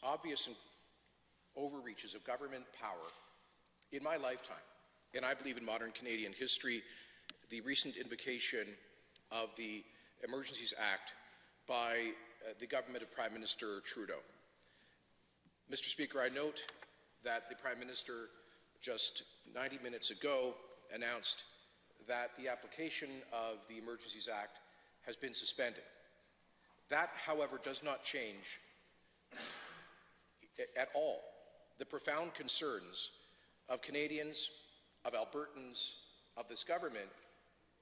obvious overreaches of government power in my lifetime, and I believe in modern Canadian history, the recent invocation of the Emergencies Act by the government of Prime Minister Trudeau. Mr. Speaker, I note that the Prime Minister just 90 minutes ago announced that the application of the Emergencies Act has been suspended. That, however, does not change at all the profound concerns of Canadians, of Albertans, of this government,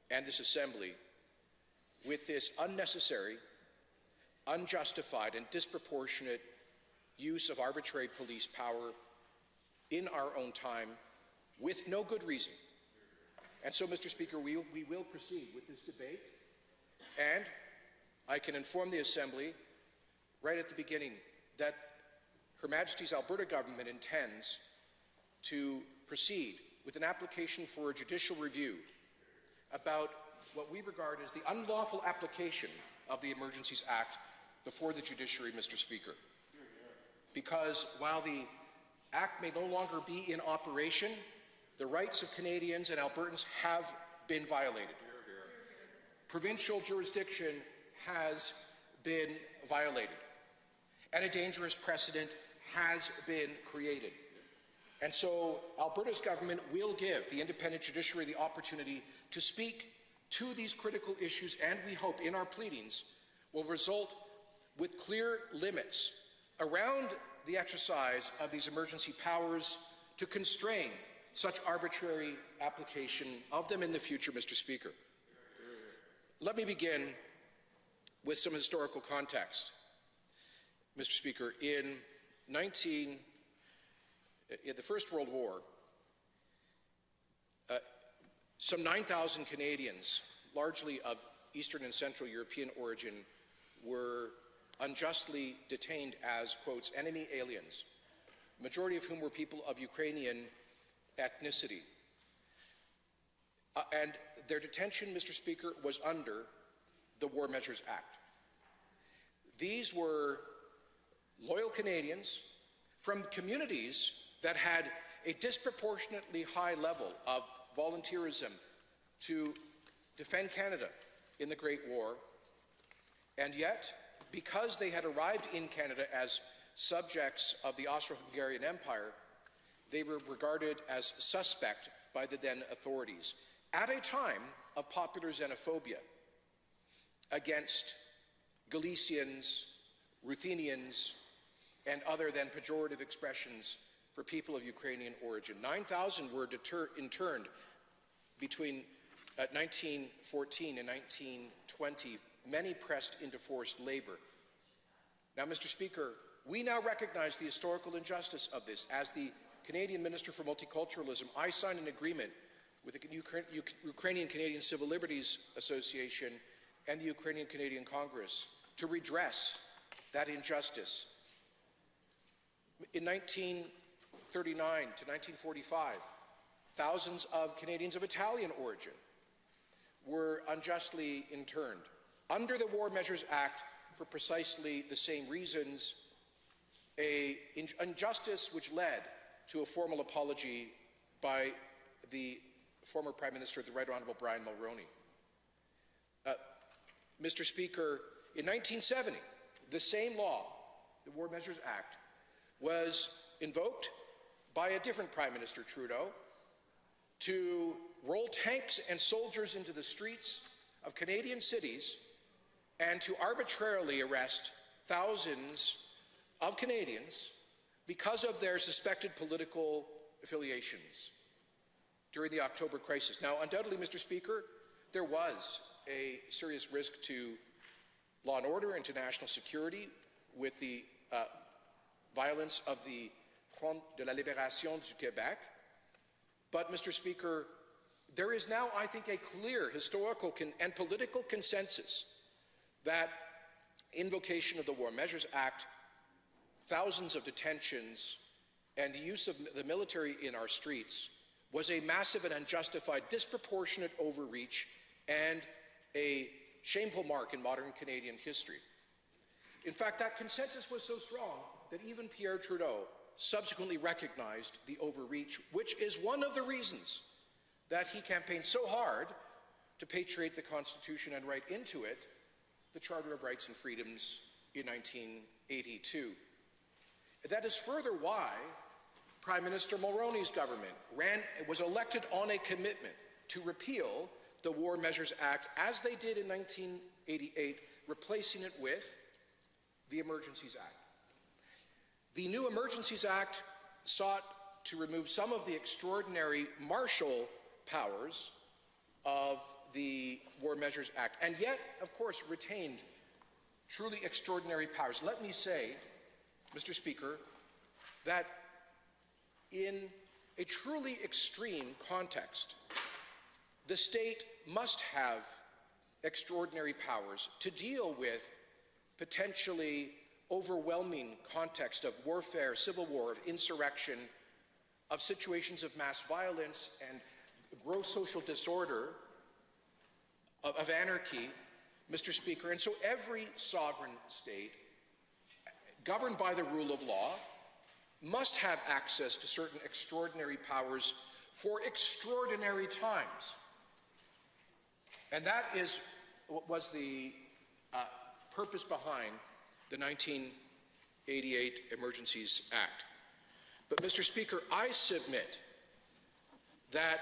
and this Assembly with this unnecessary, unjustified, and disproportionate use of arbitrary police power in our own time with no good reason. And so, Mr. Speaker, we will proceed with this debate, and I can inform the Assembly right at the beginning that Her Majesty's Alberta government intends to proceed with an application for a judicial review about what we regard as the unlawful application of the Emergencies Act before the judiciary, Mr. Speaker. Because while the Act may no longer be in operation, the rights of Canadians and Albertans have been violated. Provincial jurisdiction has been violated, and a dangerous precedent has been created. And so Alberta's government will give the independent judiciary the opportunity to speak to these critical issues, and we hope in our pleadings will result with clear limits around the exercise of these emergency powers to constrain such arbitrary application of them in the future, Mr. Speaker. Let me begin with some historical context. Mr. Speaker, in the First World War, some 9,000 Canadians, largely of Eastern and Central European origin, were unjustly detained as, quotes, enemy aliens, majority of whom were people of Ukrainian ethnicity. And their detention, Mr. Speaker, was under the War Measures Act. These were loyal Canadians from communities that had a disproportionately high level of volunteerism to defend Canada in the Great War, and yet, because they had arrived in Canada as subjects of the Austro-Hungarian Empire, they were regarded as suspect by the then authorities at a time of popular xenophobia against Galicians, Ruthenians, and other than pejorative expressions for people of Ukrainian origin. 9,000 were interned between 1914 and 1920. Many pressed into forced labor. Now, Mr. Speaker, we now recognize the historical injustice of this. As the Canadian Minister for Multiculturalism, I signed an agreement with the Ukrainian Canadian Civil Liberties Association and the Ukrainian Canadian Congress to redress that injustice. In 1939 to 1945, thousands of Canadians of Italian origin were unjustly interned under the War Measures Act for precisely the same reasons, an injustice which led to a formal apology by the former Prime Minister, the Right Honourable Brian Mulroney. Mr. Speaker, in 1970, the same law, the War Measures Act, was invoked by a different Prime Minister, Trudeau, to roll tanks and soldiers into the streets of Canadian cities and to arbitrarily arrest thousands of Canadians because of their suspected political affiliations during the October crisis. Now, undoubtedly, Mr. Speaker, there was a serious risk to law and order and to national security with the violence of the Front de la Libération du Québec. But, Mr. Speaker, there is now, I think, a clear historical and political consensus that invocation of the War Measures Act, thousands of detentions, and the use of the military in our streets was a massive and unjustified, disproportionate overreach and a shameful mark in modern Canadian history. In fact, that consensus was so strong that even Pierre Trudeau subsequently recognized the overreach, which is one of the reasons that he campaigned so hard to patriate the Constitution and write into it the Charter of Rights and Freedoms in 1982. That is further why Prime Minister Mulroney's government was elected on a commitment to repeal the War Measures Act, as they did in 1988, replacing it with the Emergencies Act. The new Emergencies Act sought to remove some of the extraordinary martial powers of the War Measures Act, and yet, of course, retained truly extraordinary powers. Let me say, Mr. Speaker, that in a truly extreme context, the state must have extraordinary powers to deal with potentially overwhelming context of warfare, civil war, of insurrection, of situations of mass violence and gross social disorder, of anarchy, Mr. Speaker. And so every sovereign state, governed by the rule of law, must have access to certain extraordinary powers for extraordinary times. And that was the purpose behind the 1988 Emergencies Act. But, Mr. Speaker, I submit that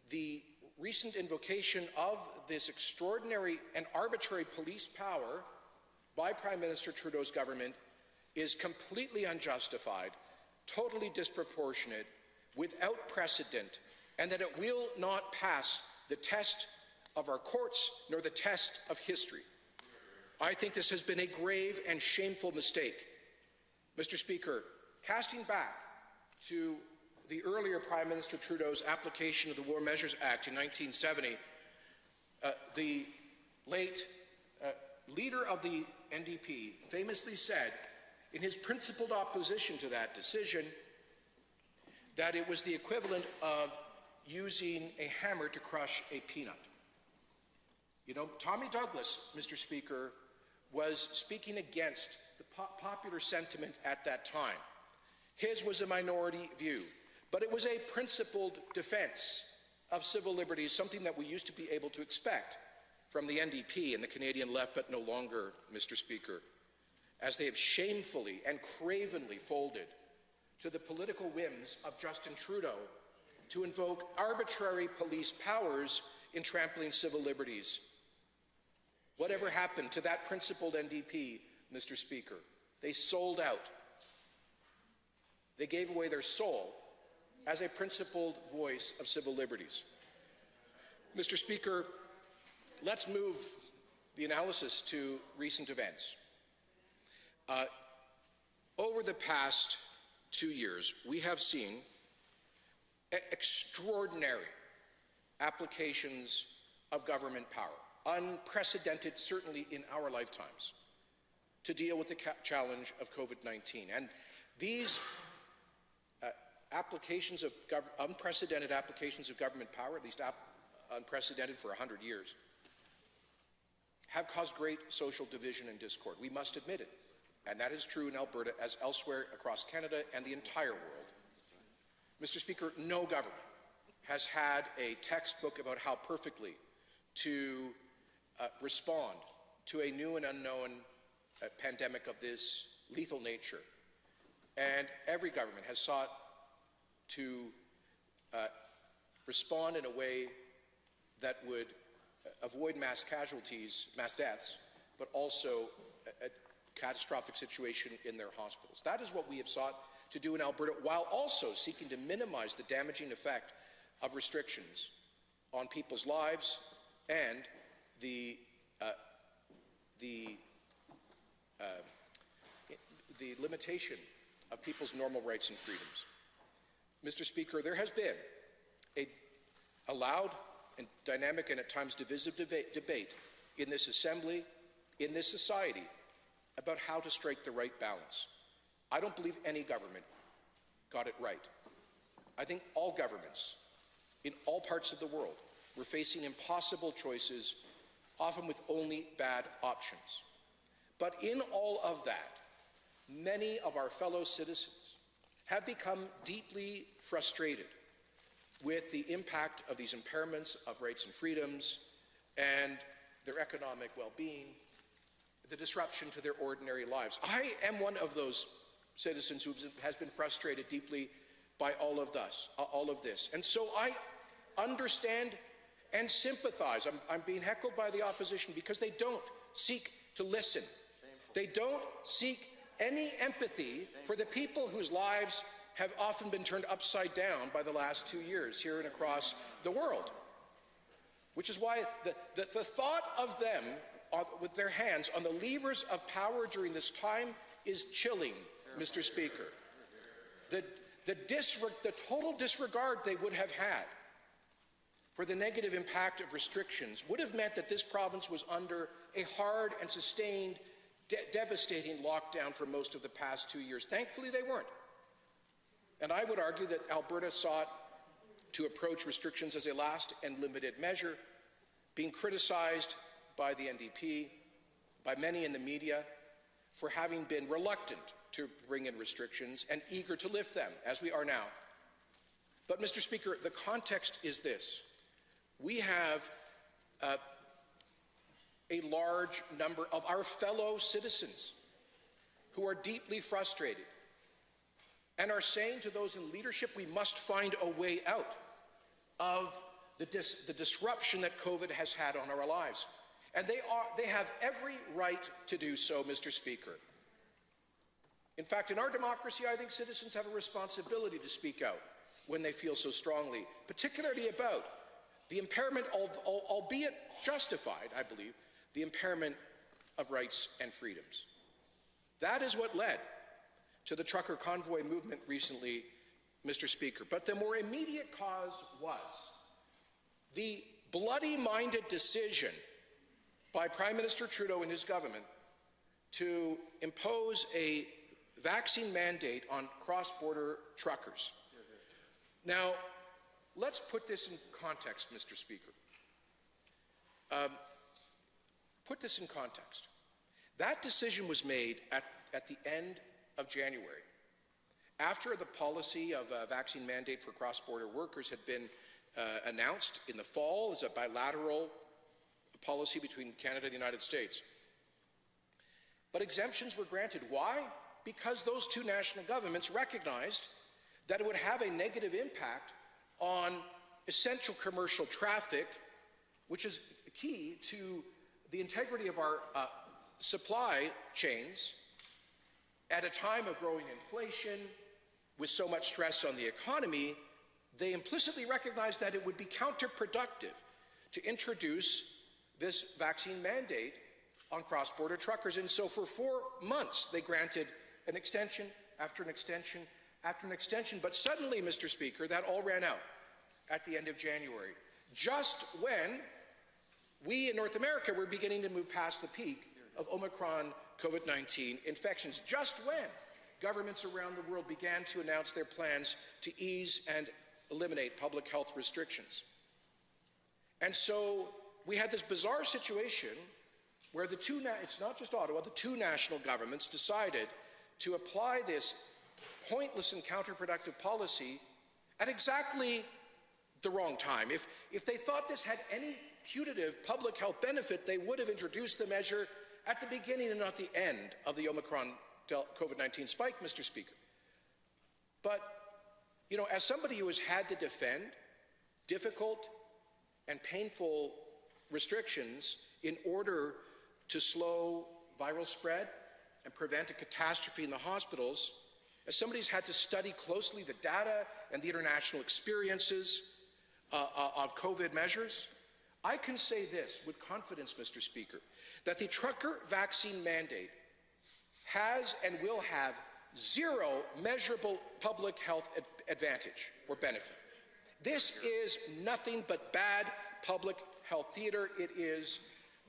the recent invocation of this extraordinary and arbitrary police power by Prime Minister Trudeau's government is completely unjustified, totally disproportionate, without precedent, and that it will not pass the test of our courts nor the test of history. I think this has been a grave and shameful mistake. Mr. Speaker, casting back to the earlier Prime Minister Trudeau's application of the War Measures Act in 1970, the late leader of the NDP famously said, in his principled opposition to that decision, that it was the equivalent of using a hammer to crush a peanut. You know, Tommy Douglas, Mr. Speaker, was speaking against the popular sentiment at that time. His was a minority view, but it was a principled defense of civil liberties, something that we used to be able to expect from the NDP and the Canadian left, but no longer, Mr. Speaker, as they have shamefully and cravenly folded to the political whims of Justin Trudeau to invoke arbitrary police powers in trampling civil liberties. Whatever happened to that principled NDP, Mr. Speaker? They sold out. They gave away their soul as a principled voice of civil liberties. Mr. Speaker, let's move the analysis to recent events. Over the past 2 years, we have seen extraordinary applications of government power, unprecedented certainly in our lifetimes, to deal with the challenge of COVID-19. And these applications of unprecedented applications of government power, at least unprecedented for 100 years, have caused great social division and discord. We must admit it. And that is true in Alberta as elsewhere across Canada and the entire world. Mr. Speaker, no government has had a textbook about how perfectly to respond to a new and unknown pandemic of this lethal nature. And every government has sought to respond in a way that would avoid mass casualties, mass deaths, but also a catastrophic situation in their hospitals. That is what we have sought to do in Alberta, while also seeking to minimize the damaging effect of restrictions on people's lives and the limitation of people's normal rights and freedoms. Mr. Speaker, there has been a loud and dynamic and at times divisive debate in this Assembly, in this society, about how to strike the right balance. I don't believe any government got it right. I think all governments in all parts of the world were facing impossible choices, often with only bad options. But in all of that, many of our fellow citizens have become deeply frustrated with the impact of these impairments of rights and freedoms and their economic well-being, the disruption to their ordinary lives. I am one of those citizens who has been frustrated deeply by all of this. And so I understand and sympathize. I'm being heckled by the opposition because they don't seek to listen. They don't seek any empathy for the people whose lives have often been turned upside down by the last 2 years here and across the world. Which is why the thought of them with their hands on the levers of power during this time is chilling, Mr. Speaker. The total disregard they would have had for the negative impact of restrictions would have meant that this province was under a hard and sustained, devastating lockdown for most of the past 2 years. Thankfully, they weren't. And I would argue that Alberta sought to approach restrictions as a last and limited measure, being criticized by the NDP, by many in the media, for having been reluctant to bring in restrictions and eager to lift them, as we are now. But, Mr. Speaker, the context is this. We have a large number of our fellow citizens who are deeply frustrated and are saying to those in leadership, we must find a way out of the disruption that COVID has had on our lives. And they have every right to do so, Mr. Speaker. In fact, in our democracy, I think citizens have a responsibility to speak out when they feel so strongly, particularly about the impairment, albeit justified, I believe, the impairment of rights and freedoms. That is what led to the trucker convoy movement recently, Mr. Speaker. But the more immediate cause was the bloody-minded decision by Prime Minister Trudeau and his government to impose a vaccine mandate on cross-border truckers. Now, let's put this in context, Mr. Speaker. Put this in context. That decision was made at the end of January, after the policy of a vaccine mandate for cross-border workers had been announced in the fall as a bilateral policy between Canada and the United States. But exemptions were granted. Why? Because those two national governments recognized that it would have a negative impact on essential commercial traffic, which is key to the integrity of our supply chains at a time of growing inflation, with so much stress on the economy. They implicitly recognized that it would be counterproductive to introduce this vaccine mandate on cross-border truckers. And so for 4 months, they granted an extension after an extension after an extension. But suddenly, Mr. Speaker, that all ran out at the end of January, just when we in North America were beginning to move past the peak of Omicron COVID-19 infections, just when governments around the world began to announce their plans to ease and eliminate public health restrictions. And so we had this bizarre situation where it's not just Ottawa, the two national governments decided to apply this pointless and counterproductive policy at exactly the wrong time. If they thought this had any putative public health benefit, they would have introduced the measure at the beginning and not the end of the Omicron COVID-19 spike, Mr. Speaker. But, you know, as somebody who has had to defend difficult and painful restrictions in order to slow viral spread and prevent a catastrophe in the hospitals, as somebody who's had to study closely the data and the international experiences of COVID measures, I can say this with confidence, Mr. Speaker, that the trucker vaccine mandate has and will have zero measurable public health advantage or benefit. This is nothing but bad public health theater. It is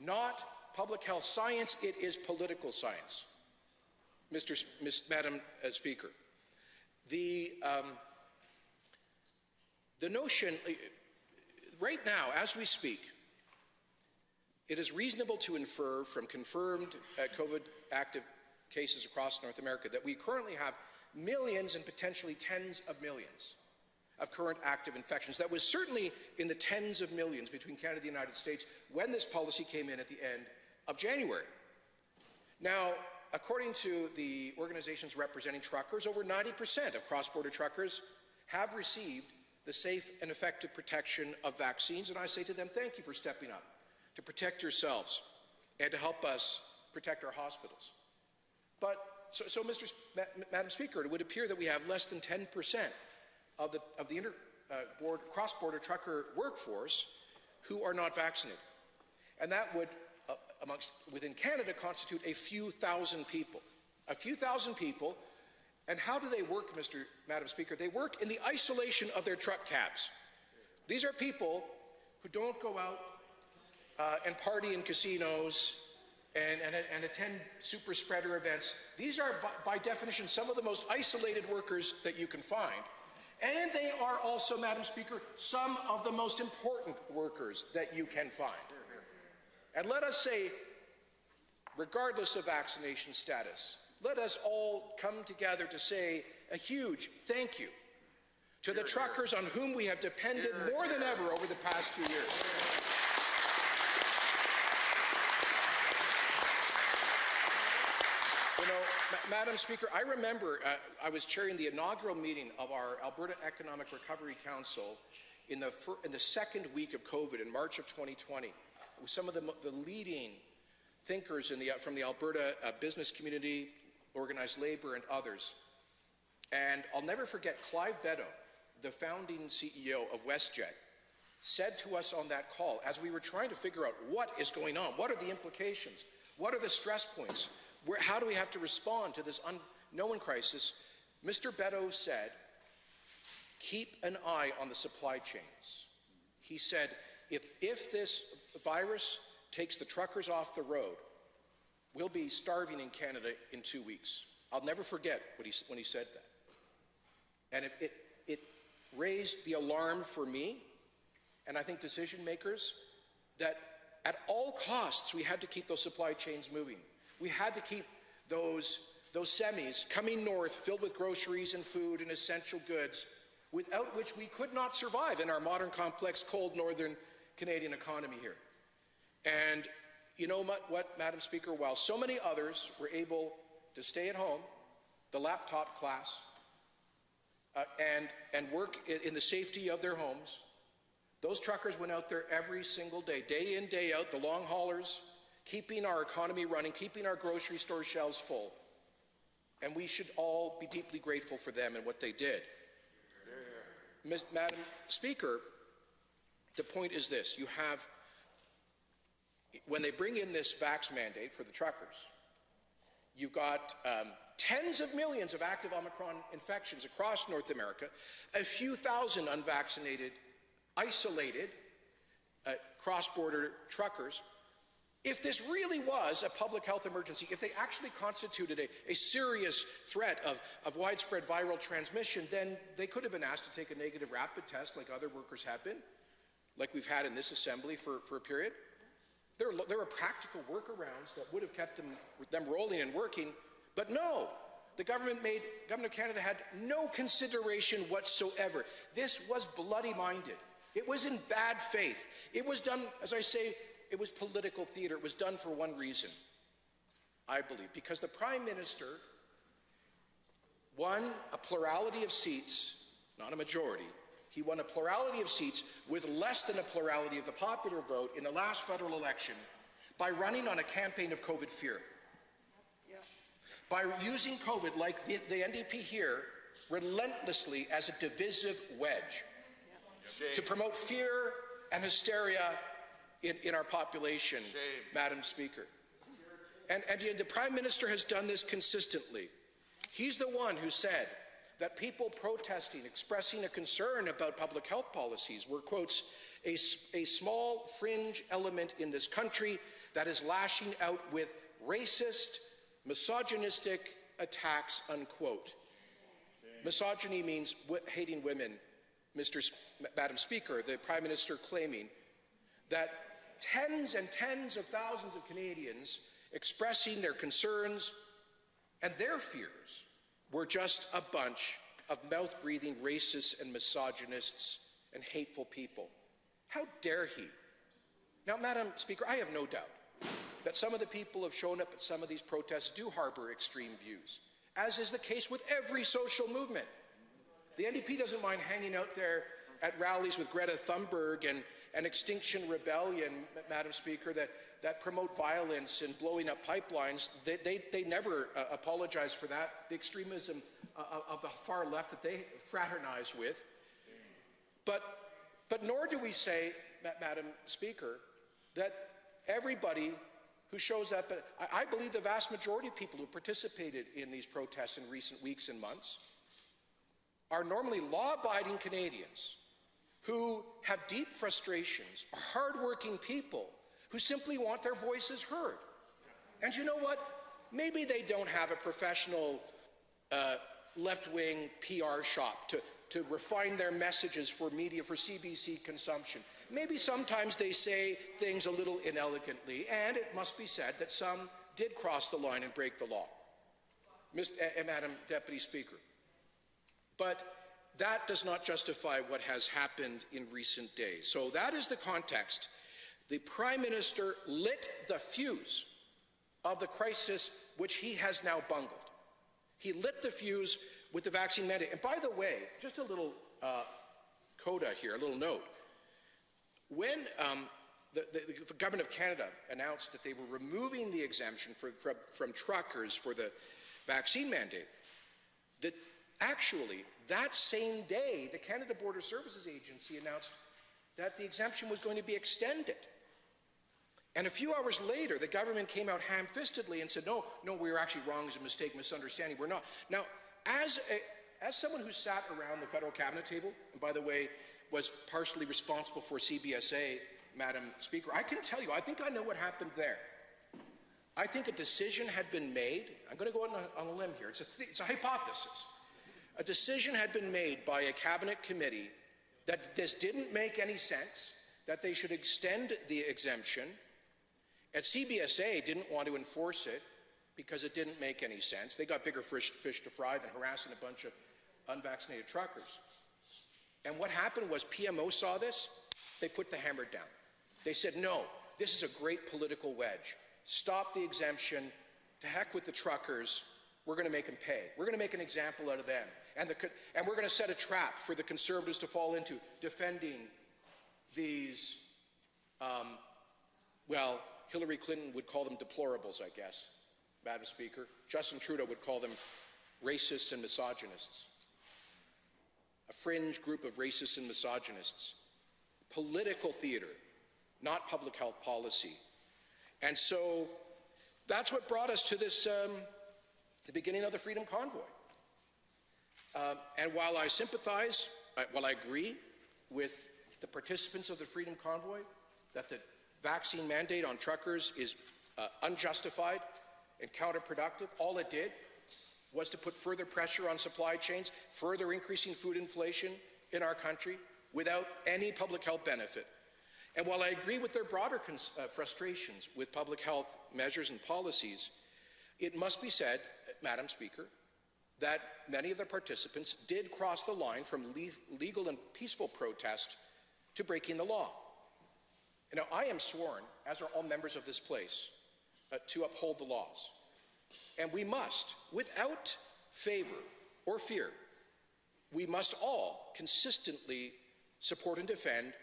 not public health science, it is political science. Madam Speaker, the notion, right now, as we speak, it is reasonable to infer from confirmed COVID active cases across North America, that we currently have millions and potentially tens of millions of current active infections. That was certainly in the tens of millions between Canada and the United States when this policy came in at the end of January. Now, according to the organizations representing truckers, over 90% of cross-border truckers have received the safe and effective protection of vaccines, and I say to them, thank you for stepping up to protect yourselves and to help us protect our hospitals. But, Madam Speaker, it would appear that we have less than 10% of the cross-border trucker workforce who are not vaccinated. And that would, within Canada, constitute a few thousand people. A few thousand people. And how do they work, Madam Speaker? They work in the isolation of their truck cabs. These are people who don't go out and party in casinos and attend super spreader events. These are, by definition, some of the most isolated workers that you can find. And they are also, Madam Speaker, some of the most important workers that you can find. And let us say, regardless of vaccination status, let us all come together to say a huge thank you to the truckers on whom we have depended more than ever over the past 2 years. You know, Madam Speaker, I remember I was chairing the inaugural meeting of our Alberta Economic Recovery Council in the second week of COVID in March of 2020, with some of the leading thinkers from the Alberta business community, organized labor, and others. And I'll never forget Clive Beddoe, the founding CEO of WestJet, said to us on that call, as we were trying to figure out what is going on, what are the implications, what are the stress points, how do we have to respond to this unknown crisis, Mr. Beddoe said, keep an eye on the supply chains. He said, if this virus takes the truckers off the road, we'll be starving in Canada in 2 weeks. I'll never forget when he said that. And it raised the alarm for me, and I think decision makers, that at all costs we had to keep those supply chains moving. We had to keep those semis coming north filled with groceries and food and essential goods, without which we could not survive in our modern, complex, cold northern Canadian economy here. And you know what, Madam Speaker, while so many others were able to stay at home, the laptop class, and work in the safety of their homes, those truckers went out there every single day in, day out, the long haulers, keeping our economy running, keeping our grocery store shelves full. And we should all be deeply grateful for them and what they did. Madam Speaker, the point is this. You have, when they bring in this vax mandate for the truckers, you've got tens of millions of active Omicron infections across North America, a few thousand unvaccinated, isolated cross-border truckers. If this really was a public health emergency, if they actually constituted a serious threat of widespread viral transmission, then they could have been asked to take a negative rapid test like other workers have been, like we've had in this assembly for a period. There are practical workarounds that would have kept them rolling and working, but no. The government of Canada had no consideration whatsoever. This was bloody-minded. It was in bad faith. It was done, as I say, it was political theater. It was done for one reason, I believe, because the Prime Minister won a plurality of seats, not a majority. He won a plurality of seats with less than a plurality of the popular vote in the last federal election by running on a campaign of COVID fear. Yeah. By using COVID, like the NDP here, relentlessly as a divisive wedge to promote fear and hysteria in our population, Madam Speaker. And the Prime Minister has done this consistently. He's the one who said that people protesting, expressing a concern about public health policies were, quotes, a small fringe element in this country that is lashing out with racist, misogynistic attacks, unquote. Misogyny means hating women, Madam Speaker, the Prime Minister claiming that tens and tens of thousands of Canadians expressing their concerns And their fears were just a bunch of mouth-breathing racists and misogynists and hateful people. How dare he? Now, Madam Speaker, I have no doubt that some of the people who have shown up at some of these protests do harbor extreme views, as is the case with every social movement. The NDP doesn't mind hanging out there at rallies with Greta Thunberg and Extinction Rebellion, Madam Speaker, that promote violence and blowing up pipelines. They never apologize for that, the extremism of the far left that they fraternize with. But nor do we say, Madam Speaker, that everybody who shows up, I believe the vast majority of people who participated in these protests in recent weeks and months are normally law-abiding Canadians who have deep frustrations, are hardworking people who simply want their voices heard. And you know what? Maybe they don't have a professional left-wing PR shop to refine their messages for media, for CBC consumption. Maybe sometimes they say things a little inelegantly, and it must be said that some did cross the line and break the law, Madam Deputy Speaker. But that does not justify what has happened in recent days. So that is the context. The Prime Minister lit the fuse of the crisis which he has now bungled. He lit the fuse with the vaccine mandate. And by the way, just a little coda here, a little note. When the Government of Canada announced that they were removing the exemption from truckers for the vaccine mandate, that actually that same day, the Canada Border Services Agency announced that the exemption was going to be extended. And a few hours later, the government came out ham-fistedly and said, no, we were actually wrong, it's a mistake, misunderstanding, we're not. Now, as someone who sat around the federal cabinet table, and by the way, was partially responsible for CBSA, Madam Speaker, I can tell you, I think I know what happened there. I think a decision had been made. I'm going to go on a limb here. It's a hypothesis. A decision had been made by a cabinet committee that this didn't make any sense, that they should extend the exemption, and CBSA didn't want to enforce it because it didn't make any sense. They got bigger fish to fry than harassing a bunch of unvaccinated truckers. And what happened was PMO saw this, they put the hammer down. They said, no, this is a great political wedge. Stop the exemption, to heck with the truckers, we're going to make them pay. We're going to make an example out of them. And we're going to set a trap for the Conservatives to fall into, defending these, well, Hillary Clinton would call them deplorables, I guess, Madam Speaker. Justin Trudeau would call them racists and misogynists. A fringe group of racists and misogynists. Political theater, not public health policy. And so that's what brought us to this, the beginning of the Freedom Convoy. And while I sympathize, while I agree with the participants of the Freedom Convoy that the vaccine mandate on truckers is unjustified and counterproductive, all it did was to put further pressure on supply chains, further increasing food inflation in our country without any public health benefit. And while I agree with their broader frustrations with public health measures and policies, it must be said, Madam Speaker, that many of the participants did cross the line from legal and peaceful protest to breaking the law. Now, I am sworn, as are all members of this place, to uphold the laws. And we must, without favor or fear, we must all consistently support and defend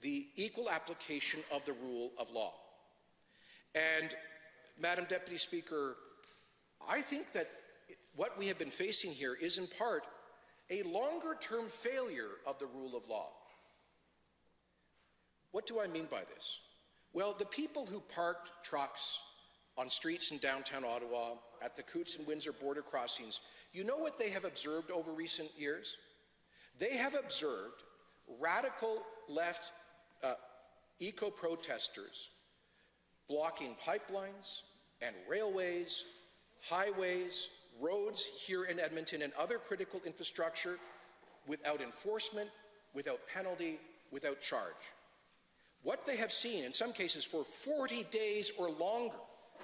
the equal application of the rule of law. And, Madam Deputy Speaker, I think that what we have been facing here is in part a longer-term failure of the rule of law. What do I mean by this? Well, the people who parked trucks on streets in downtown Ottawa, at the Coots and Windsor border crossings, you know what they have observed over recent years? They have observed radical left eco-protesters blocking pipelines and railways, highways, roads here in Edmonton and other critical infrastructure without enforcement, without penalty, without charge. What they have seen, in some cases for 40 days or longer,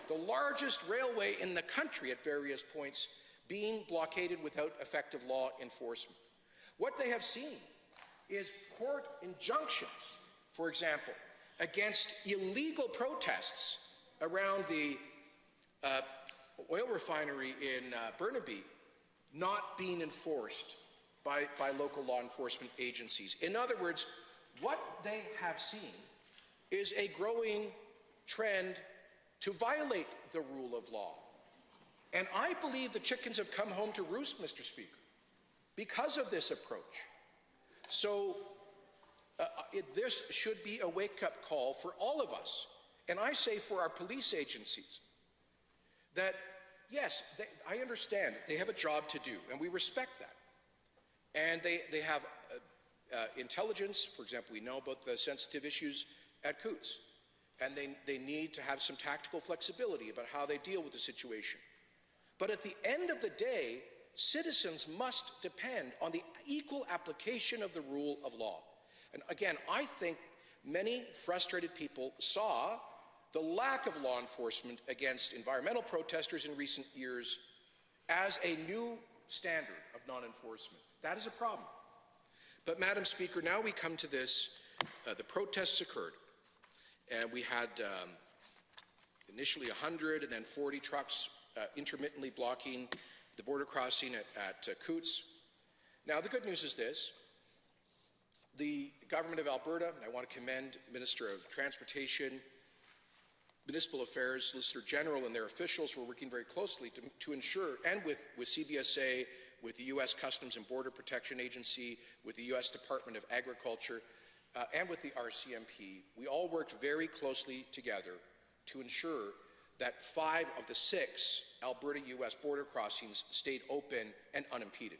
the largest railway in the country at various points being blockaded without effective law enforcement. What they have seen is court injunctions, for example, against illegal protests around the oil refinery in Burnaby not being enforced by local law enforcement agencies. In other words, what they have seen is a growing trend to violate the rule of law. And I believe the chickens have come home to roost, Mr. Speaker, because of this approach. So this should be a wake-up call for all of us. And I say for our police agencies that, yes, I understand they have a job to do, and we respect that. And they have intelligence. For example, we know about the sensitive issues at Coots. And they need to have some tactical flexibility about how they deal with the situation. But at the end of the day, citizens must depend on the equal application of the rule of law. And again, I think many frustrated people saw the lack of law enforcement against environmental protesters in recent years as a new standard of non-enforcement. That is a problem. But, Madam Speaker, now we come to this. The protests occurred, and we had initially 100 and then 40 trucks intermittently blocking the border crossing at Coots. Now, the good news is this. The Government of Alberta, and I want to commend Minister of Transportation, Municipal Affairs, Solicitor General, and their officials were working very closely to ensure, and with CBSA, with the U.S. Customs and Border Protection Agency, with the U.S. Department of Agriculture, and with the RCMP, we all worked very closely together to ensure that 5 of the 6 Alberta-U.S. border crossings stayed open and unimpeded.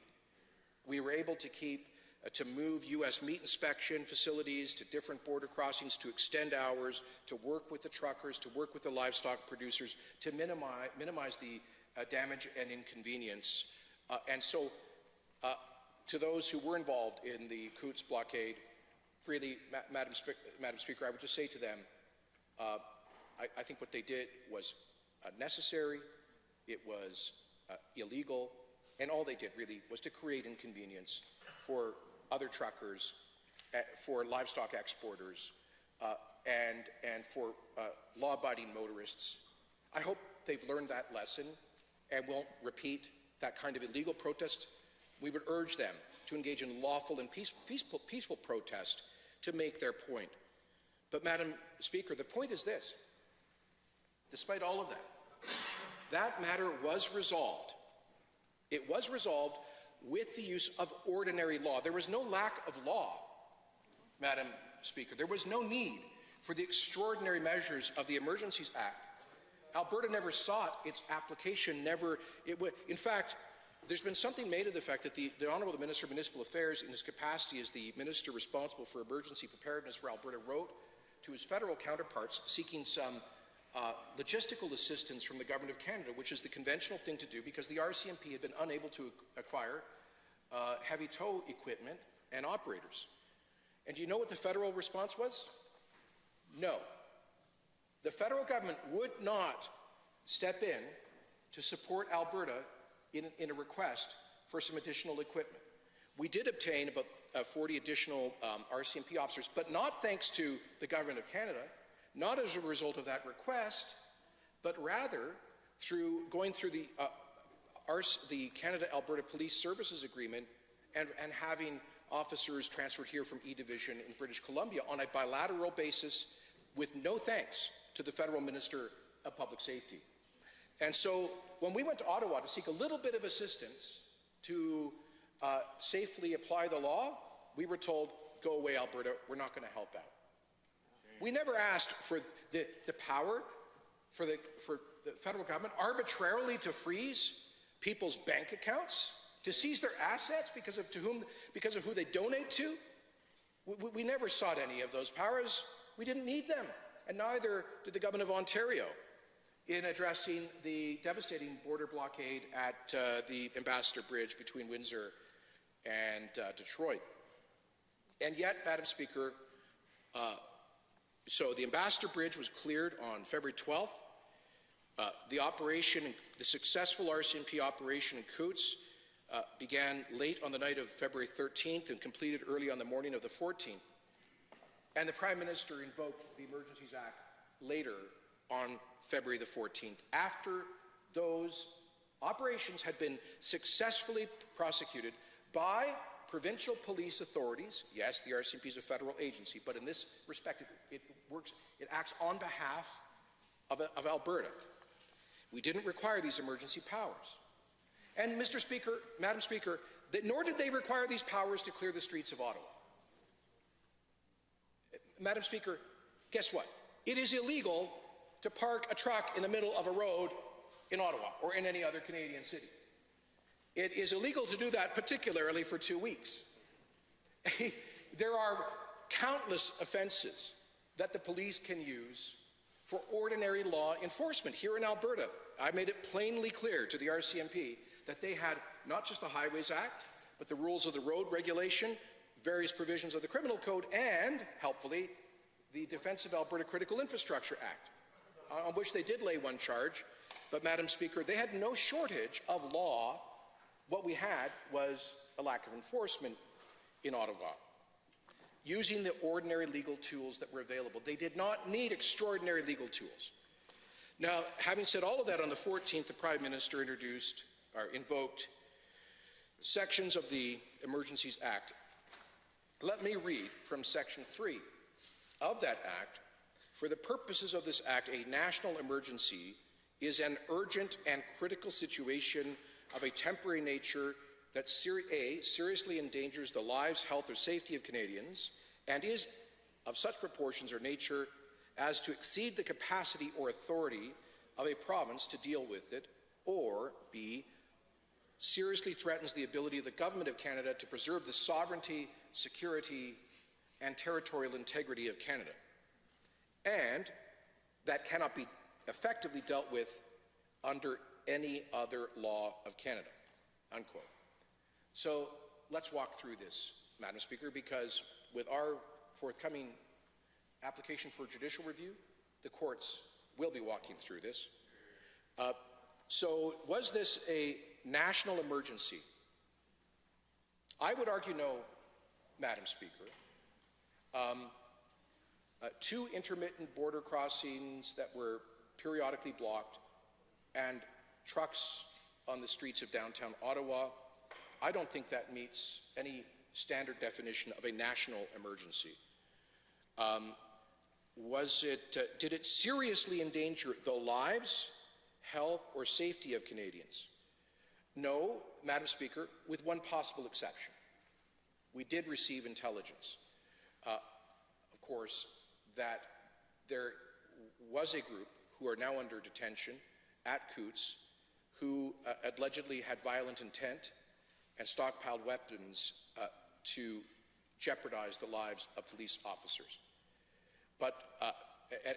We were able to move U.S. meat inspection facilities to different border crossings, to extend hours, to work with the truckers, to work with the livestock producers, to minimize the damage and inconvenience. And so, to those who were involved in the Coots blockade, really, Madam Speaker, I would just say to them, I think what they did was necessary, it was illegal, and all they did really was to create inconvenience for other truckers, for livestock exporters, and for law-abiding motorists. I hope they've learned that lesson and won't repeat that kind of illegal protest. We would urge them to engage in lawful and peaceful protest to make their point. But, Madam Speaker, the point is this. Despite all of that, that matter was resolved. It was resolved with the use of ordinary law. There was no lack of law, Madam Speaker. There was no need for the extraordinary measures of the Emergencies Act. Alberta never sought its application, in fact, there's been something made of the fact that the Honourable Minister of Municipal Affairs, in his capacity as the Minister responsible for emergency preparedness for Alberta, wrote to his federal counterparts seeking some logistical assistance from the Government of Canada, which is the conventional thing to do because the RCMP had been unable to acquire heavy tow equipment and operators. And do you know what the federal response was? No. The federal government would not step in to support Alberta in a request for some additional equipment. We did obtain about 40 additional RCMP officers, but not thanks to the Government of Canada, not as a result of that request, but rather through going through the Canada-Alberta Police Services Agreement and having officers transferred here from E Division in British Columbia on a bilateral basis with no thanks to the Federal Minister of Public Safety. And so when we went to Ottawa to seek a little bit of assistance to safely apply the law, we were told, go away, Alberta, we're not going to help out. We never asked for the power for the federal government arbitrarily to freeze people's bank accounts, to seize their assets because of who they donate to. We never sought any of those powers. We didn't need them, and neither did the Government of Ontario in addressing the devastating border blockade at the Ambassador Bridge between Windsor and Detroit. And yet, Madam Speaker, so the Ambassador Bridge was cleared on February 12th. The successful RCMP operation in Coutts began late on the night of February 13th and completed early on the morning of the 14th. And the Prime Minister invoked the Emergencies Act later on February the 14th, after those operations had been successfully prosecuted by provincial police authorities. Yes, the RCMP is a federal agency, but in this respect, it acts on behalf of Alberta. We didn't require these emergency powers. And Mr. Speaker, Madam Speaker, nor did they require these powers to clear the streets of Ottawa. Madam Speaker, guess what? It is illegal to park a truck in the middle of a road in Ottawa or in any other Canadian city. It is illegal to do that, particularly for 2 weeks. There are countless offenses that the police can use for ordinary law enforcement. Here in Alberta, I made it plainly clear to the RCMP that they had not just the Highways Act, but the rules of the road regulation, various provisions of the Criminal Code, and, helpfully, the Defence of Alberta Critical Infrastructure Act, on which they did lay one charge. But, Madam Speaker, they had no shortage of law. What we had was a lack of enforcement in Ottawa, using the ordinary legal tools that were available. They did not need extraordinary legal tools. Now, having said all of that, on the 14th, the Prime Minister invoked sections of the Emergencies Act. Let me read from Section 3 of that Act. For the purposes of this Act, a national emergency is an urgent and critical situation of a temporary nature that seriously endangers the lives, health, or safety of Canadians, and is of such proportions or nature as to exceed the capacity or authority of a province to deal with it, or B, seriously threatens the ability of the Government of Canada to preserve the sovereignty, security, and territorial integrity of Canada, and that cannot be effectively dealt with under any other law of Canada, unquote. So let's walk through this, Madam Speaker, because with our forthcoming application for judicial review, the courts will be walking through this. So was this a national emergency? I would argue no, Madam Speaker. 2 intermittent border crossings that were periodically blocked and trucks on the streets of downtown Ottawa, I don't think that meets any standard definition of a national emergency. Did it seriously endanger the lives, health, or safety of Canadians? No, Madam Speaker, with one possible exception. We did receive intelligence, of course, that there was a group who are now under detention at Coutts who allegedly had violent intent and stockpiled weapons to jeopardize the lives of police officers. But,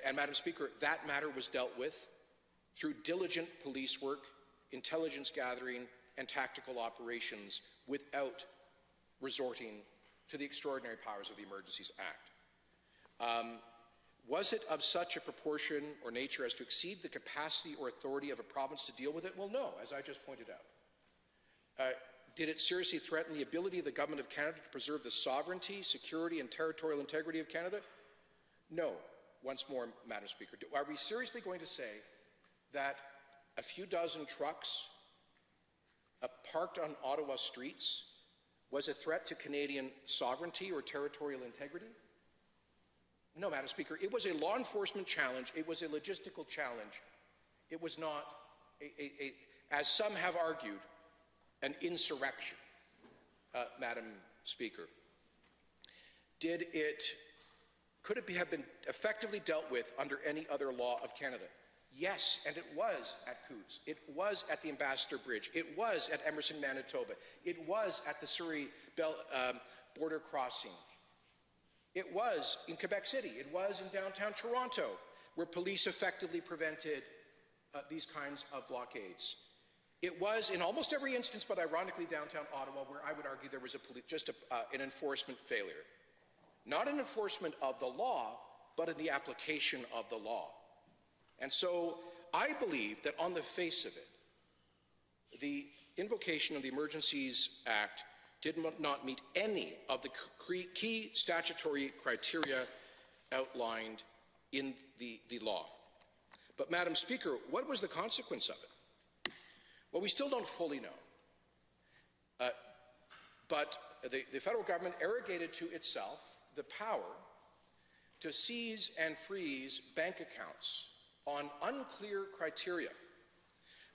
and Madam Speaker, that matter was dealt with through diligent police work, intelligence gathering, and tactical operations without resorting to the extraordinary powers of the Emergencies Act. Was it of such a proportion or nature as to exceed the capacity or authority of a province to deal with it? Well, no, as I just pointed out. Did it seriously threaten the ability of the Government of Canada to preserve the sovereignty, security, and territorial integrity of Canada? No. Once more, Madam Speaker. Are we seriously going to say that a few dozen trucks parked on Ottawa streets was a threat to Canadian sovereignty or territorial integrity? No, Madam Speaker. It was a law enforcement challenge. It was a logistical challenge. It was not, as some have argued, an insurrection, Madam Speaker. Could it have been effectively dealt with under any other law of Canada? Yes, and it was at Coutts. It was at the Ambassador Bridge. It was at Emerson, Manitoba. It was at the Surrey border crossing. It was in Quebec City. It was in downtown Toronto, where police effectively prevented these kinds of blockades. It was in almost every instance, but ironically downtown Ottawa, where I would argue there was an enforcement failure. Not an enforcement of the law, but in the application of the law. And so I believe that on the face of it, the invocation of the Emergencies Act did not meet any of the key statutory criteria outlined in the law. But, Madam Speaker, what was the consequence of it? Well, we still don't fully know. But the federal government arrogated to itself the power to seize and freeze bank accounts on unclear criteria.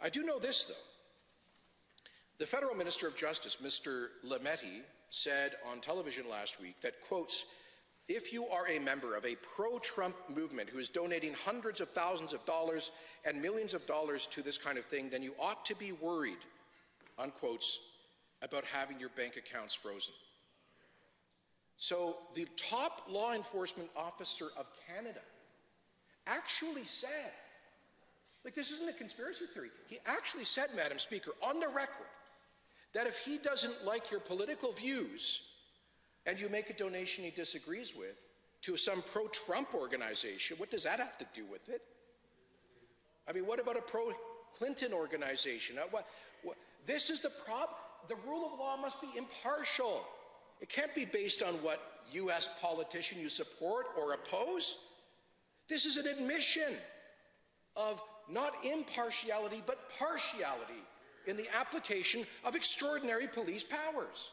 I do know this, though. The Federal Minister of Justice, Mr. Lametti, said on television last week that, quotes, if you are a member of a pro-Trump movement who is donating hundreds of thousands of dollars and millions of dollars to this kind of thing, then you ought to be worried, unquotes, about having your bank accounts frozen. So the top law enforcement officer of Canada actually said, like, this isn't a conspiracy theory, he actually said, Madam Speaker, on the record, that if he doesn't like your political views and you make a donation he disagrees with to some pro-Trump organization, what does that have to do with it? I mean, what about a pro-Clinton organization? This is the problem. The rule of law must be impartial. It can't be based on what U.S. politician you support or oppose. This is an admission of not impartiality, but partiality in the application of extraordinary police powers.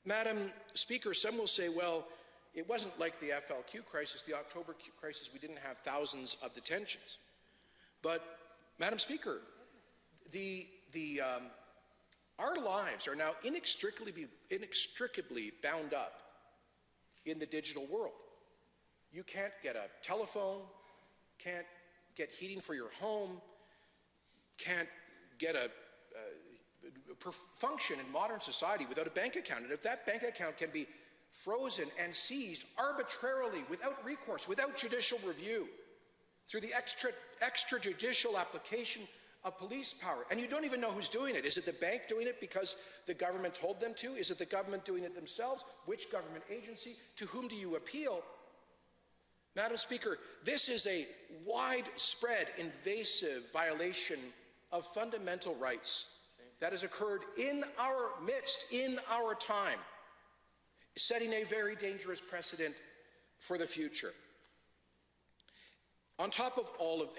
Madam Speaker, some will say, well, it wasn't like the FLQ crisis, the October crisis, we didn't have thousands of detentions. But, Madam Speaker, our lives are now inextricably bound up in the digital world. You can't get a telephone, can't get heating for your home, can't get a function in modern society without a bank account. And if that bank account can be frozen and seized arbitrarily, without recourse, without judicial review, through the extrajudicial application of police power, and you don't even know who's doing it. Is it the bank doing it because the government told them to? Is it the government doing it themselves? Which government agency? To whom do you appeal? Madam Speaker, this is a widespread, invasive violation of fundamental rights that has occurred in our midst, in our time, setting a very dangerous precedent for the future. On top of all of,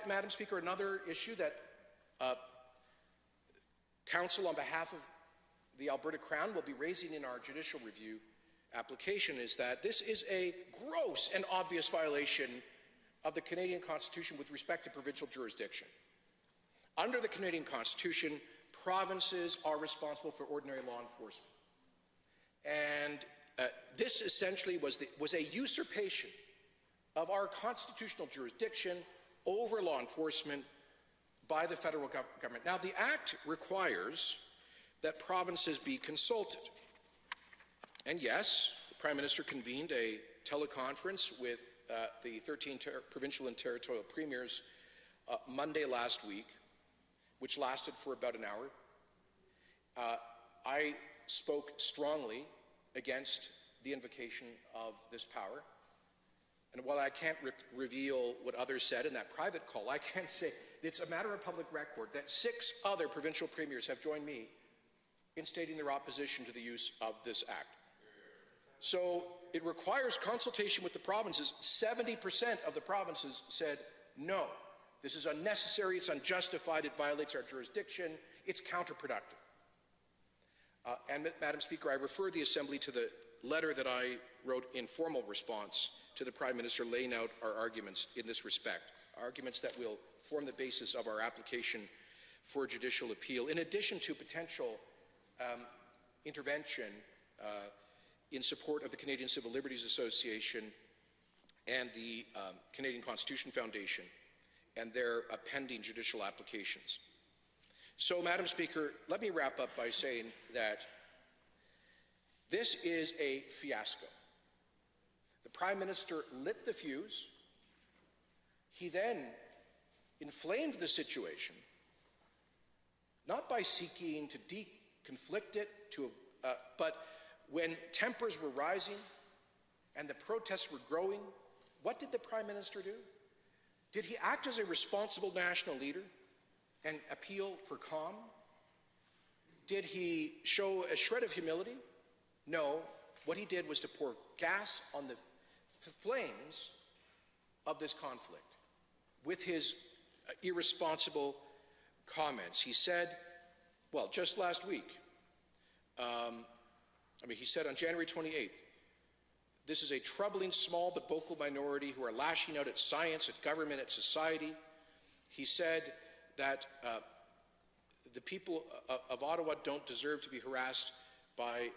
Madam Speaker, another issue that Council, on behalf of the Alberta Crown, will be raising in our judicial review application is that this is a gross and obvious violation of the Canadian Constitution with respect to provincial jurisdiction. Under the Canadian Constitution, provinces are responsible for ordinary law enforcement. And this essentially was a usurpation of our constitutional jurisdiction over law enforcement by the federal government. Now, the Act requires that provinces be consulted. And yes, the Prime Minister convened a teleconference with the 13 provincial and territorial premiers Monday last week, which lasted for about an hour. I spoke strongly against the invocation of this power. And while I can't reveal what others said in that private call, I can say it's a matter of public record that 6 other provincial premiers have joined me in stating their opposition to the use of this act. So it requires consultation with the provinces. 70% of the provinces said, no, this is unnecessary, it's unjustified, it violates our jurisdiction, it's counterproductive. And Madam Speaker, I refer the Assembly to the letter that I wrote in formal response to the Prime Minister laying out our arguments in this respect, arguments that will form the basis of our application for judicial appeal, in addition to potential intervention in support of the Canadian Civil Liberties Association and the Canadian Constitution Foundation and their pending judicial applications. So, Madam Speaker, let me wrap up by saying that this is a fiasco. The Prime Minister lit the fuse. He then inflamed the situation, not by seeking to deconflict it, but when tempers were rising and the protests were growing, what did the Prime Minister do? Did he act as a responsible national leader and appeal for calm? Did he show a shred of humility? No. What he did was to pour gas on the flames of this conflict with his irresponsible comments. He said, well, just last week, he said on January 28th, this is a troubling small but vocal minority who are lashing out at science, at government, at society. He said that the people of Ottawa don't deserve to be harassed by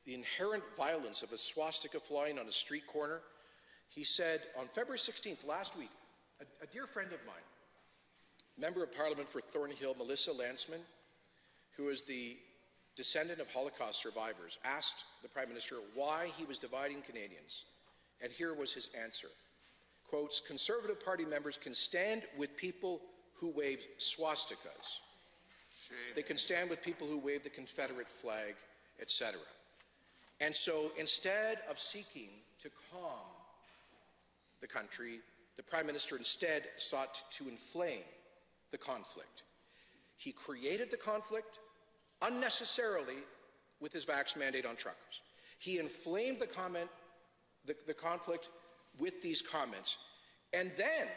the inherent violence of a swastika flying on a street corner. He said on February 16th, last week, a dear friend of mine, Member of Parliament for Thornhill, Melissa Landsman, who is the descendant of Holocaust survivors, asked the Prime Minister why he was dividing Canadians. And here was his answer. Quotes, Conservative Party members can stand with people who wave swastikas. They can stand with people who wave the Confederate flag, etc. And so instead of seeking to calm the country, the Prime Minister instead sought to inflame the conflict. He created the conflict unnecessarily with his vax mandate on truckers. He inflamed the conflict with these comments. And then,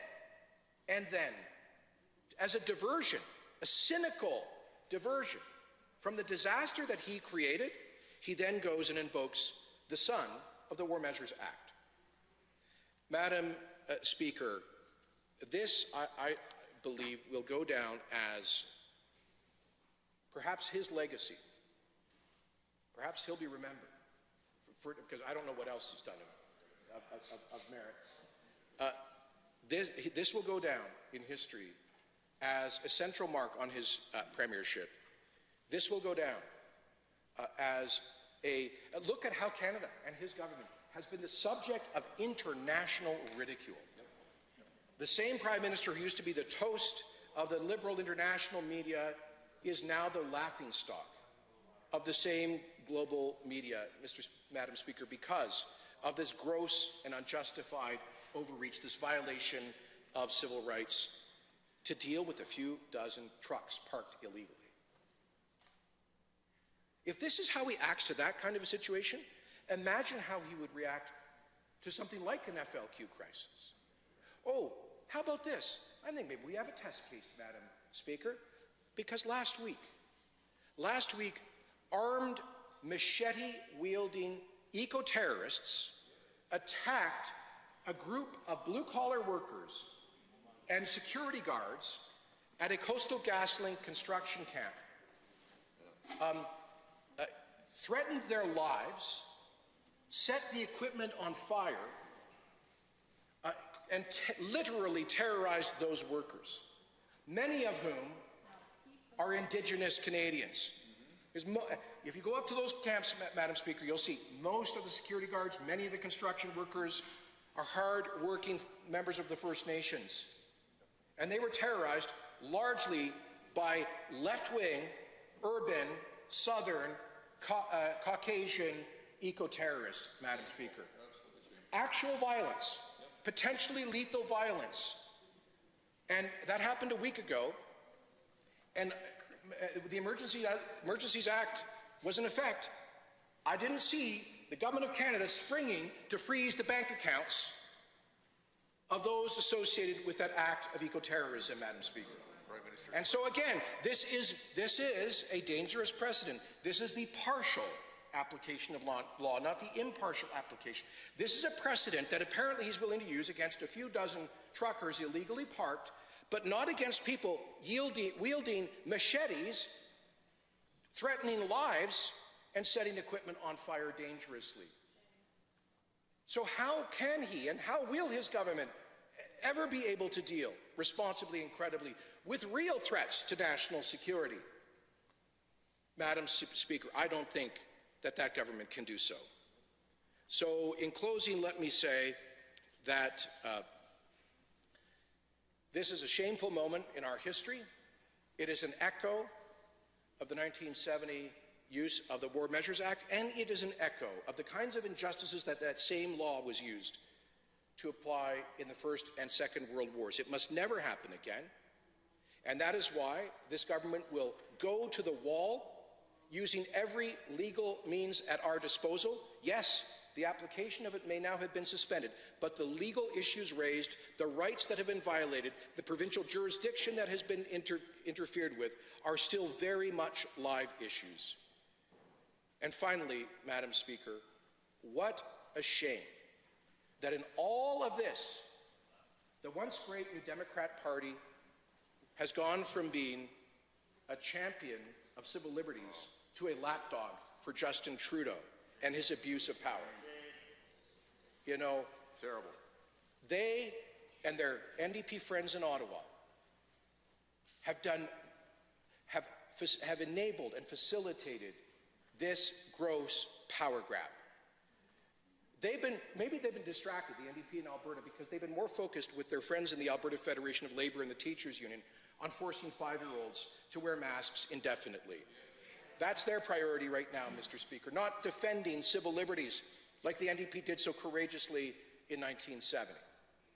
as a diversion, a cynical diversion from the disaster that he created, he then goes and invokes the son of the War Measures Act. Madam Speaker, this, I believe, will go down as perhaps his legacy. Perhaps he'll be remembered, because I don't know what else he's done of merit. This will go down in history as a central mark on his premiership. This will go down as a look at how Canada and his government has been the subject of international ridicule. The same Prime Minister who used to be the toast of the liberal international media is now the laughingstock of the same global media, Madam Speaker, because of this gross and unjustified overreach, this violation of civil rights to deal with a few dozen trucks parked illegally. If this is how he acts to that kind of a situation, imagine how he would react to something like an FLQ crisis. Oh, how about this? I think maybe we have a test case, Madam Speaker, because last week, armed machete-wielding eco-terrorists attacked a group of blue-collar workers and security guards at a Coastal GasLink construction camp, threatened their lives, set the equipment on fire, and literally terrorized those workers, many of whom are Indigenous Canadians. If you go up to those camps, Madam Speaker, you'll see most of the security guards, many of the construction workers are hard-working members of the First Nations. And they were terrorized largely by left-wing, urban, southern, Caucasian eco-terrorists, Madam Speaker. Actual violence, potentially lethal violence. And that happened a week ago, and the Emergencies Act was in effect. I didn't see the Government of Canada springing to freeze the bank accounts of those associated with that act of eco-terrorism, Madam Speaker. And so again, this is a dangerous precedent. This is the partial application of law, not the impartial application. This is a precedent that apparently he's willing to use against a few dozen truckers illegally parked, but not against people wielding machetes, threatening lives, and setting equipment on fire dangerously. So how can he and how will his government ever be able to deal responsibly and credibly with real threats to national security? Madam Speaker, I don't think that government can do so. So in closing, let me say that this is a shameful moment in our history. It is an echo of the 1970 use of the War Measures Act, and it is an echo of the kinds of injustices that same law was used to apply in the First and Second World Wars. It must never happen again. And that is why this government will go to the wall using every legal means at our disposal. Yes, the application of it may now have been suspended, but the legal issues raised, the rights that have been violated, the provincial jurisdiction that has been interfered with are still very much live issues. And finally, Madam Speaker, what a shame that in all of this, the once great New Democrat Party has gone from being a champion of civil liberties to a lapdog for Justin Trudeau and his abuse of power. You know, terrible. They and their NDP friends in Ottawa have enabled and facilitated this gross power grab. Maybe they've been distracted, the NDP in Alberta, because they've been more focused with their friends in the Alberta Federation of Labour and the Teachers Union on forcing 5-year-olds to wear masks indefinitely. That's their priority right now, Mr. Speaker, not defending civil liberties like the NDP did so courageously in 1970.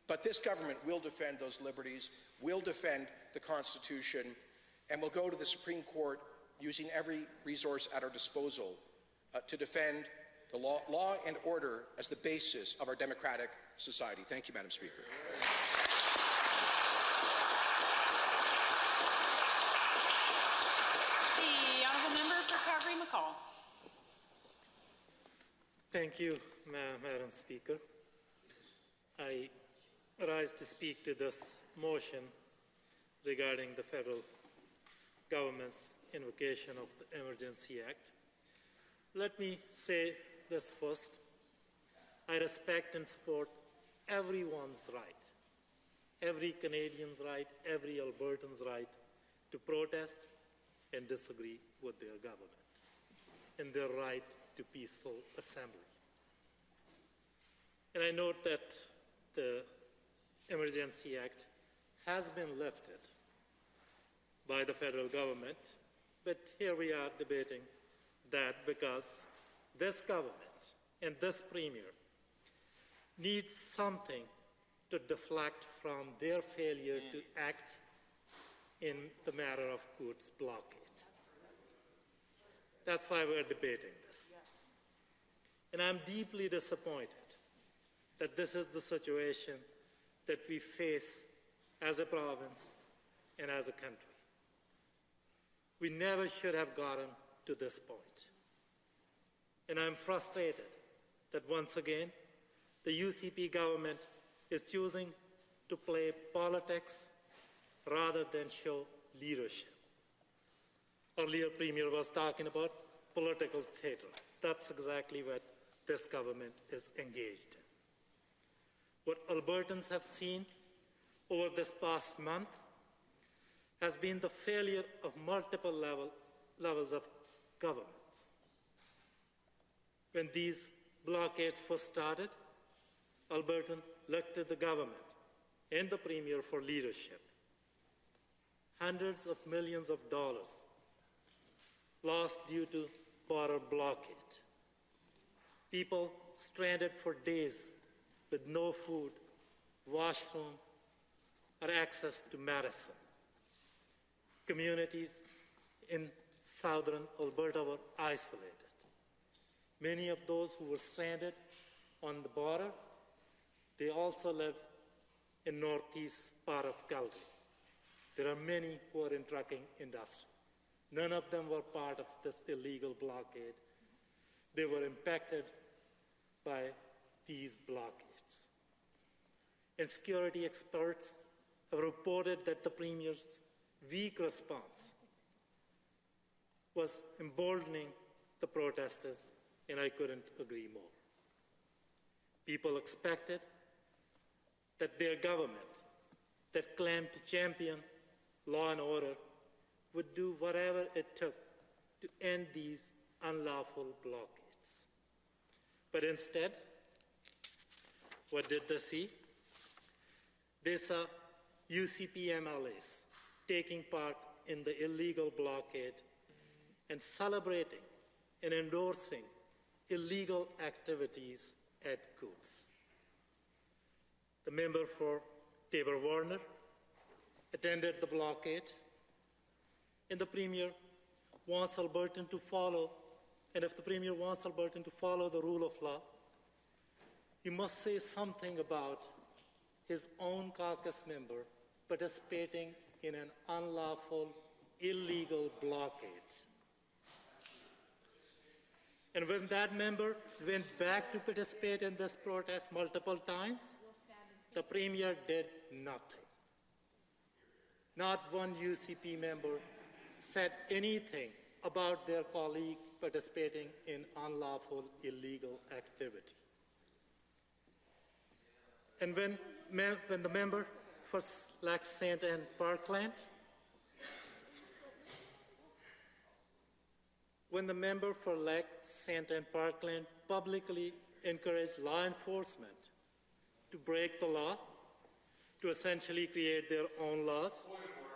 But this government will defend those liberties, will defend the Constitution, and will go to the Supreme Court using every resource at our disposal to defend the law and order as the basis of our democratic society. Thank you, Madam Speaker. The honourable member for Calgary-McCall. Thank you, Madam Speaker. I rise to speak to this motion regarding the federal government's invocation of the Emergency Act. Let me say this first. I respect and support everyone's right, every Canadian's right, every Albertan's right to protest and disagree with their government and their right to peaceful assembly. And I note that the Emergency Act has been lifted by the federal government, but here we are debating that because this government and this Premier needs something to deflect from their failure to act in the matter of Coutts blockade. That's why we're debating this. And I'm deeply disappointed that this is the situation that we face as a province and as a country. We never should have gotten to this point. And I'm frustrated that once again, the UCP government is choosing to play politics rather than show leadership. Earlier, Premier was talking about political theater. That's exactly what this government is engaged in. What Albertans have seen over this past month has been the failure of multiple levels of governments. When these blockades first started, Albertan looked to the government and the Premier for leadership. Hundreds of millions of dollars lost due to border blockade. People stranded for days with no food, washroom, or access to medicine. Communities in southern Alberta were isolated. Many of those who were stranded on the border, they also live in northeast part of Calgary. There are many who are in trucking industry. None of them were part of this illegal blockade. They were impacted by these blockades. And security experts have reported that the Premier's weak response was emboldening the protesters, and I couldn't agree more. People expected that their government, that claimed to champion law and order, would do whatever it took to end these unlawful blockades. But instead, what did they see? They saw UCP MLAs taking part in the illegal blockade and celebrating and endorsing illegal activities at Coutts. The member for Tabor Warner attended the blockade, and the Premier wants Albertan to follow, and if the Premier wants Albertan to follow the rule of law, he must say something about his own caucus member participating in an unlawful, illegal blockade. And when that member went back to participate in this protest multiple times, the Premier did nothing. Not one UCP member said anything about their colleague participating in unlawful, illegal activity. And when the member for Lac Saint and Parkland, when the member for Lac Saint and Parkland publicly encouraged law enforcement to break the law, to essentially create their own laws,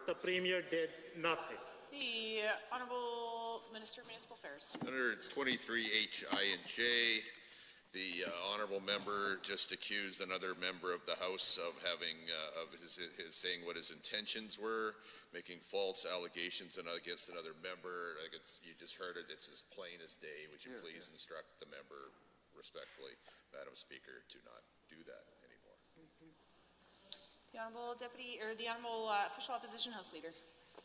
the Premier did nothing. The Honourable Minister of Municipal Affairs. Under 23H, I, and J, the honourable member just accused another member of the House of having, of his saying what his intentions were, making false allegations against another member. You just heard it. It's as plain as day. Would you please instruct the member respectfully, Madam Speaker, to not do that anymore? The Honourable Deputy, or the Honourable Official Opposition House Leader.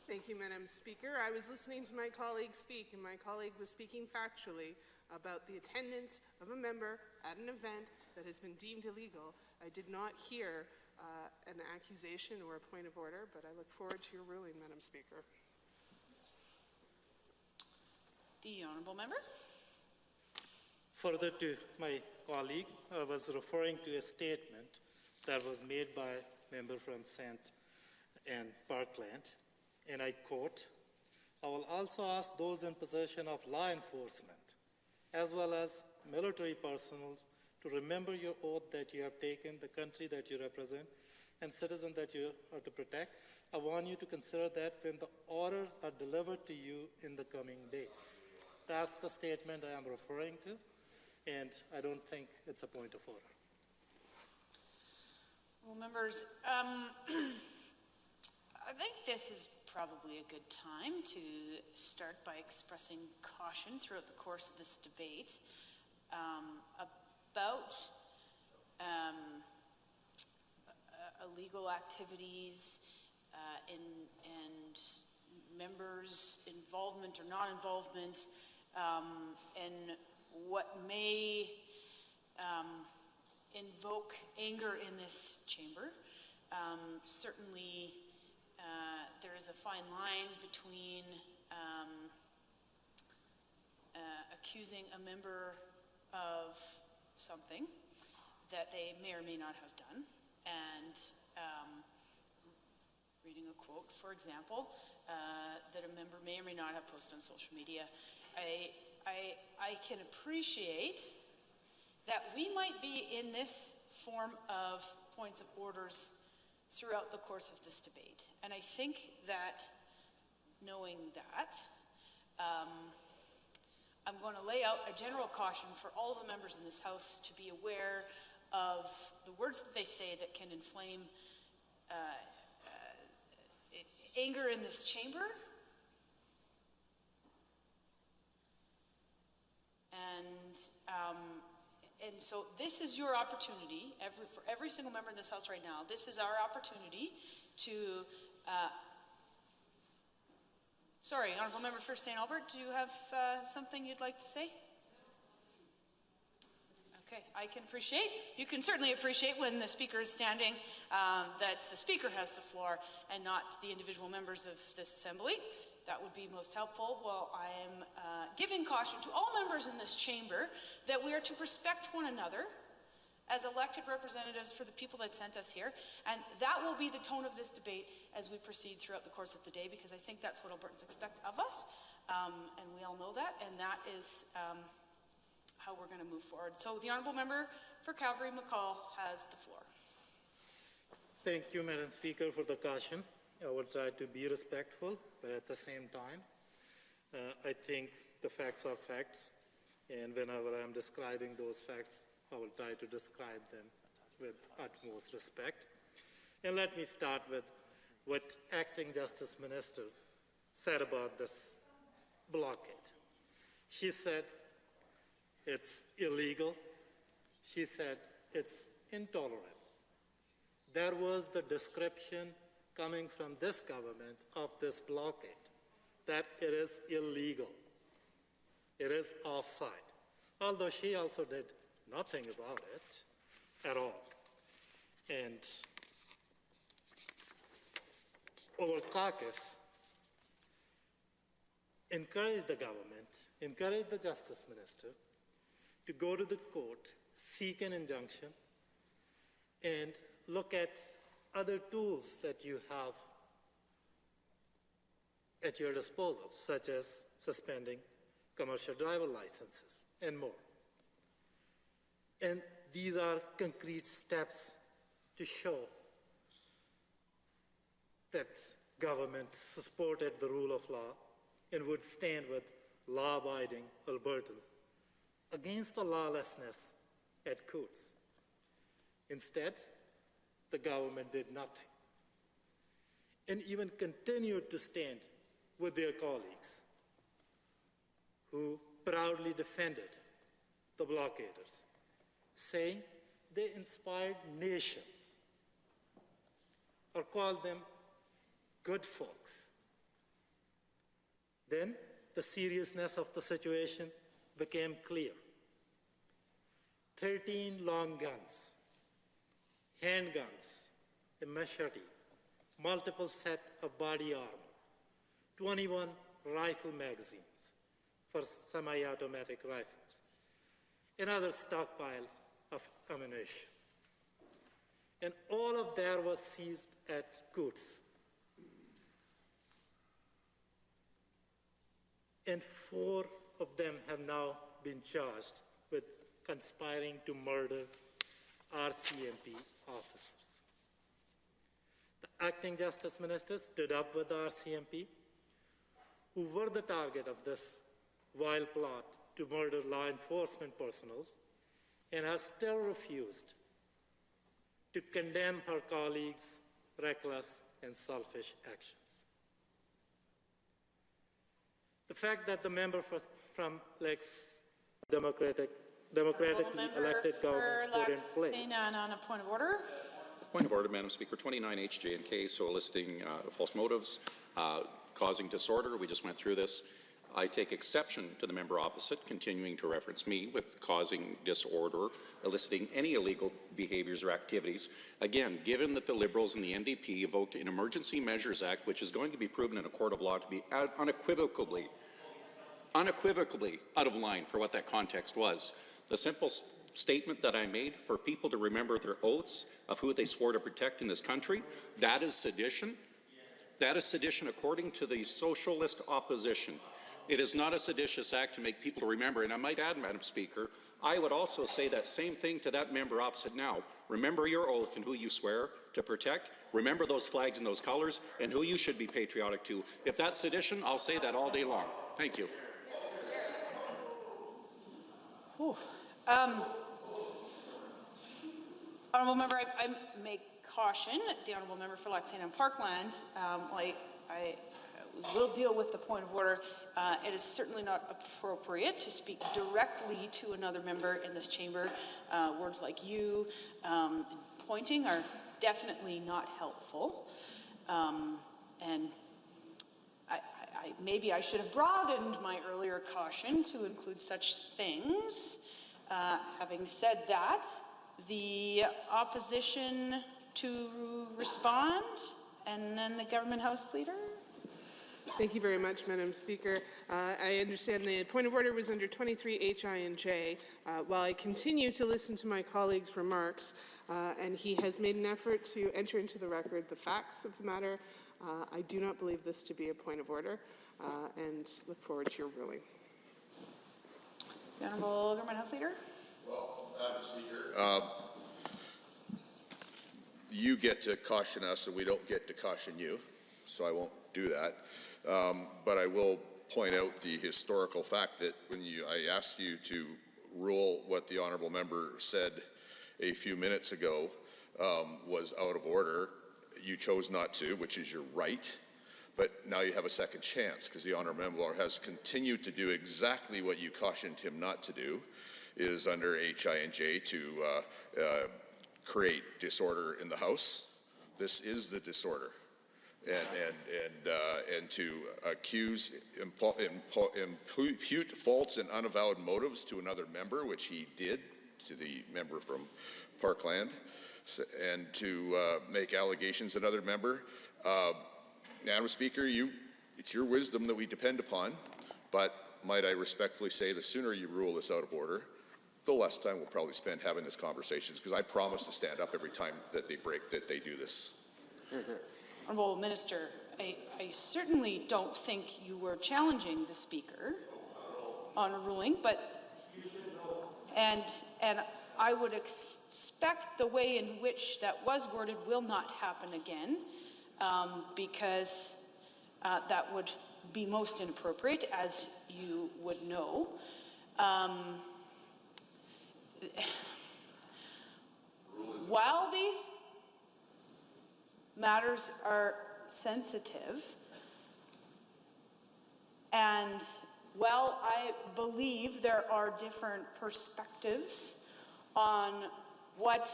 Thank you, Madam Speaker. I was listening to my colleague speak, and my colleague was speaking factually about the attendance of a member at an event that has been deemed illegal. I did not hear an accusation or a point of order, but I look forward to your ruling, Madam Speaker. The Honourable Member. Further to my colleague, I was referring to a statement that was made by a member from Saint and Parkland, and I quote, "I will also ask those in possession of law enforcement, as well as military personnel, to remember your oath that you have taken, the country that you represent, and citizens that you are to protect. I want you to consider that when the orders are delivered to you in the coming days." That's the statement I am referring to, and I don't think it's a point of order. Well, members, I think this is probably a good time to start by expressing caution throughout the course of this debate about illegal activities and members' involvement or non-involvement, and what may invoke anger in this chamber. Certainly, there is a fine line between accusing a member of something that they may or may not have done, and reading a quote, for example, that a member may or may not have posted on social media. I can appreciate that we might be in this form of points of orders throughout the course of this debate. And I think that knowing that, I'm going to lay out a general caution for all the members in this House to be aware of the words that they say that can inflame anger in this chamber. And so this is your opportunity, for every single member in this House right now, this is our opportunity to, sorry, Honourable Member for St. Albert, do you have something you'd like to say? Okay, I can appreciate, you can certainly appreciate when the Speaker is standing, that the Speaker has the floor and not the individual members of this Assembly. That would be most helpful. Well, I am giving caution to all members in this chamber that we are to respect one another as elected representatives for the people that sent us here, and that will be the tone of this debate as we proceed throughout the course of the day, because I think that's what Albertans expect of us, and we all know that, and that is how we're going to move forward. So the Honourable Member for Calgary-McCall has the floor. Thank you, Madam Speaker, for the caution. I will try to be respectful, but at the same time, I think the facts are facts, and whenever I'm describing those facts, I will try to describe them with utmost respect. And let me start with what Acting Justice Minister said about this blockade. She said it's illegal. She said it's intolerable. There was the description coming from this government of this blockade, that it is illegal. It is offside. Although she also did nothing about it at all. And our caucus encouraged the government, encouraged the Justice Minister to go to the court, seek an injunction, and look at other tools that you have at your disposal, such as suspending commercial driver licenses and more. And these are concrete steps to show that government supported the rule of law and would stand with law-abiding Albertans against the lawlessness at courts. Instead, the government did nothing and even continued to stand with their colleagues who proudly defended the blockaders, saying they inspired nations or called them good folks. Then the seriousness of the situation became clear. 13 long guns, handguns, a machete, multiple set of body armor, 21 rifle magazines for semi-automatic rifles, another stockpile of ammunition. And all of that was seized at courts. And 4 of them have now been charged with conspiring to murder RCMP officers. The acting Justice Minister stood up with the RCMP, who were the target of this vile plot to murder law enforcement personnel, and has still refused to condemn her colleagues' reckless and selfish actions. The fact that the member from democratically elected government put in place. On a point of order. Point of order, Madam Speaker. 29 HJ and K, so eliciting false motives, causing disorder. We just went through this. I take exception to the member opposite continuing to reference me with causing disorder, eliciting any illegal behaviours or activities. Again, given that the Liberals and the NDP evoked an Emergency Measures Act, which is going to be proven in a court of law to be unequivocally out of line for what that context was. The simple statement that I made for people to remember their oaths of who they swore to protect in this country, that is sedition. That is sedition according to the socialist opposition. It is not a seditious act to make people remember, and I might add, Madam Speaker, I would also say that same thing to that member opposite now. Remember your oath and who you swear to protect. Remember those flags and those colors and who you should be patriotic to. If that's sedition, I'll say that all day long. Thank you. Honourable Member, I make caution. The Honourable Member for Lexington and Parkland, I will deal with the point of order. It is certainly not appropriate to speak directly to another member in this chamber. Words like you pointing are definitely not helpful. And maybe I should have broadened my earlier caution to include such things. Having said that, the opposition to respond, and then the Government House Leader. Thank you very much, Madam Speaker. I understand the point of order was under 23 H, I, and J. While I continue to listen to my colleague's remarks, and he has made an effort to enter into the record the facts of the matter, I do not believe this to be a point of order, and look forward to your ruling. The Honourable Government House Leader. Well, Madam Speaker, you get to caution us and we don't get to caution you, so I won't do that. But I will point out the historical fact that when I asked you to rule what the honourable member said a few minutes ago was out of order. You chose not to, which is your right, but now you have a second chance because the honourable member has continued to do exactly what you cautioned him not to do, is under HI&J to create disorder in the House. This is the disorder. And to accuse, impute false and unavowed motives to another member, which he did to the member from Parkland, and to make allegations at another member. Madam Speaker, it's your wisdom that we depend upon, but might I respectfully say the sooner you rule this out of order, the less time we'll probably spend having these conversations, because I promise to stand up every time that they do this. Honourable Minister, I certainly don't think you were challenging the Speaker on a ruling, but and I would expect the way in which that was worded will not happen again, because that would be most inappropriate, as you would know. While these matters are sensitive, and while I believe there are different perspectives on what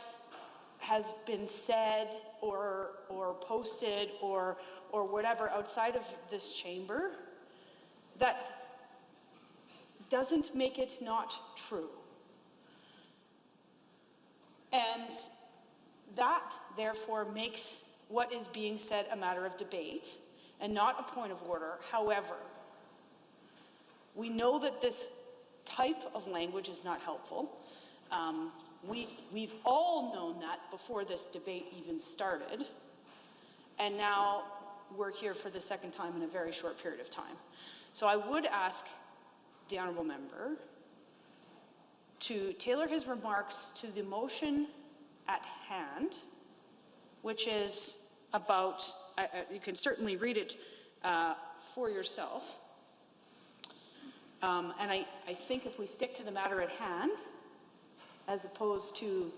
has been said or posted or whatever outside of this chamber, that doesn't make it not true. And that, therefore, makes what is being said a matter of debate and not a point of order. However, we know that this type of language is not helpful. We've all known that before this debate even started, and now we're here for the second time in a very short period of time. So I would ask the honourable member to tailor his remarks to the motion at hand, which is about, you can certainly read it for yourself. And I think if we stick to the matter at hand, as opposed to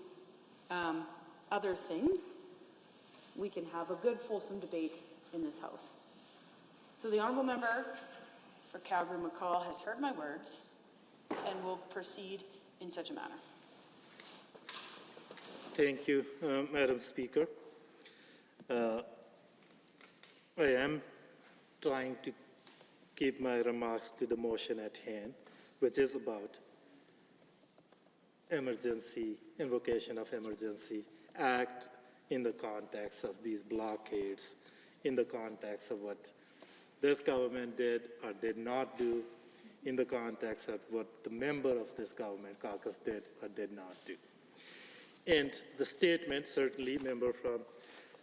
other things, we can have a good, fulsome debate in this House. So the honourable member for Calgary-McCall has heard my words and will proceed in such a manner. Thank you, Madam Speaker. I am trying to keep my remarks to the motion at hand, which is about invocation of Emergency Act in the context of these blockades, in the context of what this government did or did not do, in the context of what the member of this government caucus did or did not do. And the statement, certainly, member from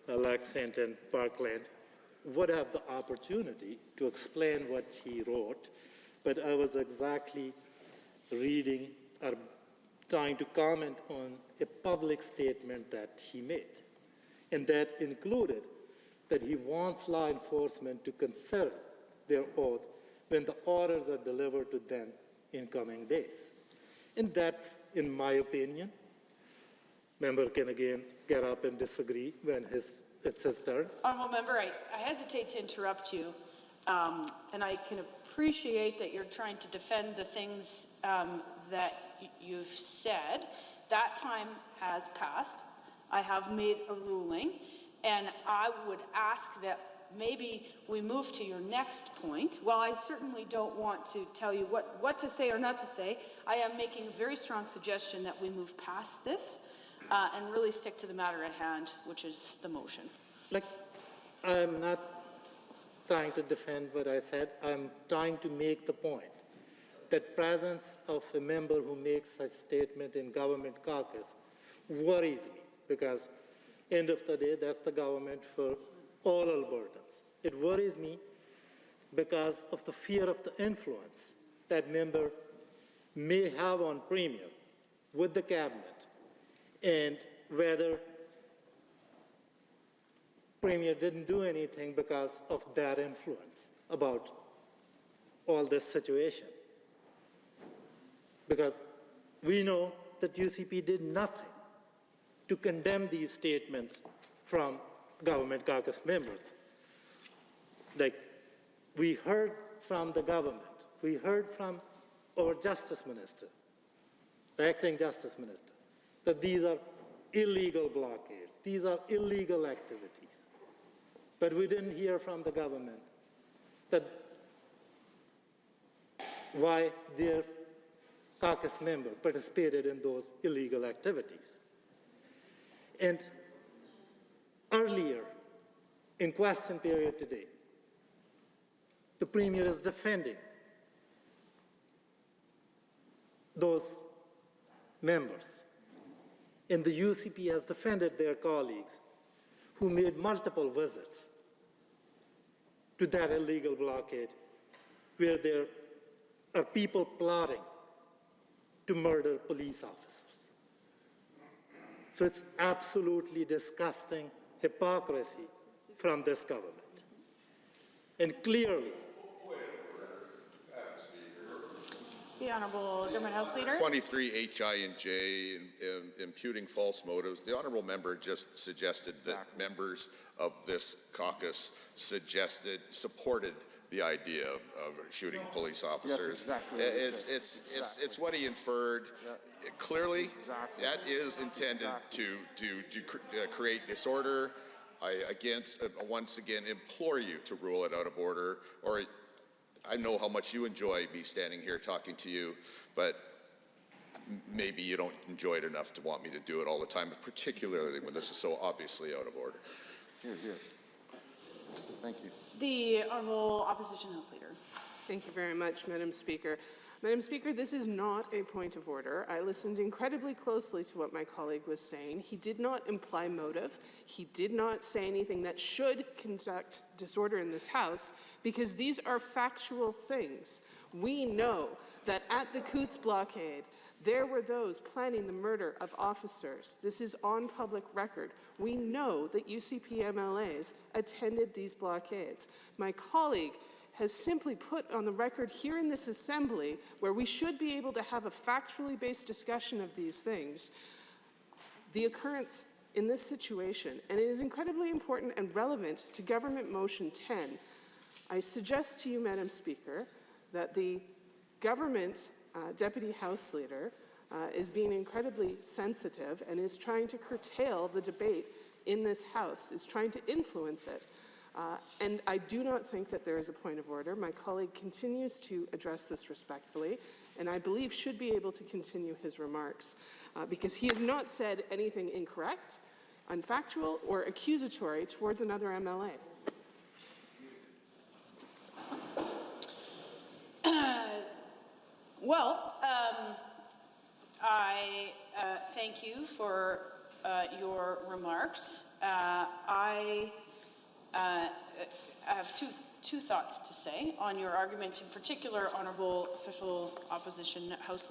Lexington and Parkland would have the opportunity to explain what he wrote, but I was exactly reading or trying to comment on a public statement that he made. And that included that he wants law enforcement to consider their oath when the orders are delivered to them in coming days. And that's, in my opinion, member can again get up and disagree when it's his turn. Honourable member, I hesitate to interrupt you, and I can appreciate that you're trying to defend the things that you've said. That time has passed. I have made a ruling, and I would ask that maybe we move to your next point. While I certainly don't want to tell you what to say or not to say, I am making a very strong suggestion that we move past this and really stick to the matter at hand, which is the motion. Like, I'm not trying to defend what I said. I'm trying to make the point that presence of a member who makes such statement in government caucus worries me, because end of the day, that's the government for all Albertans. It worries me because of the fear of the influence that member may have on Premier with the cabinet, and whether Premier didn't do anything because of that influence about all this situation. Because we know that UCP did nothing to condemn these statements from government caucus members. Like, we heard from the government, we heard from our Justice Minister, the acting Justice Minister, that these are illegal blockades, these are illegal activities. But we didn't hear from the government that why their caucus member participated in those illegal activities. And earlier, in question period today, the Premier is defending those members. And the UCP has defended their colleagues who made multiple visits to that illegal blockade where there are people plotting to murder police officers. So it's absolutely disgusting hypocrisy from this government. And clearly, The Honourable Government House Leader. 23 HI and J, imputing false motives. The Honourable Member just suggested that members of this caucus supported the idea of shooting police officers. Exactly it's what he inferred. Clearly, that is intended to create disorder. I once again implore you to rule it out of order, or I know how much you enjoy me standing here talking to you, but maybe you don't enjoy it enough to want me to do it all the time, particularly when this is so obviously out of order. Here. Thank you. The Honourable Opposition House Leader. Thank you very much, Madam Speaker. Madam Speaker, this is not a point of order. I listened incredibly closely to what my colleague was saying. He did not imply motive. He did not say anything that should conduct disorder in this House, because these are factual things. We know that at the Coots blockade, there were those planning the murder of officers. This is on public record. We know that UCP MLAs attended these blockades. My colleague has simply put on the record here in this assembly, where we should be able to have a factually based discussion of these things, the occurrence in this situation, and it is incredibly important and relevant to Government Motion 10. I suggest to you, Madam Speaker, that the government Deputy House Leader is being incredibly sensitive and is trying to curtail the debate in this House, is trying to influence it. And I do not think that there is a point of order. My colleague continues to address this respectfully, and I believe should be able to continue his remarks, because he has not said anything incorrect, unfactual, or accusatory towards another MLA. I thank you for your remarks. I have two thoughts to say on your argument, in particular, Honourable Official Opposition House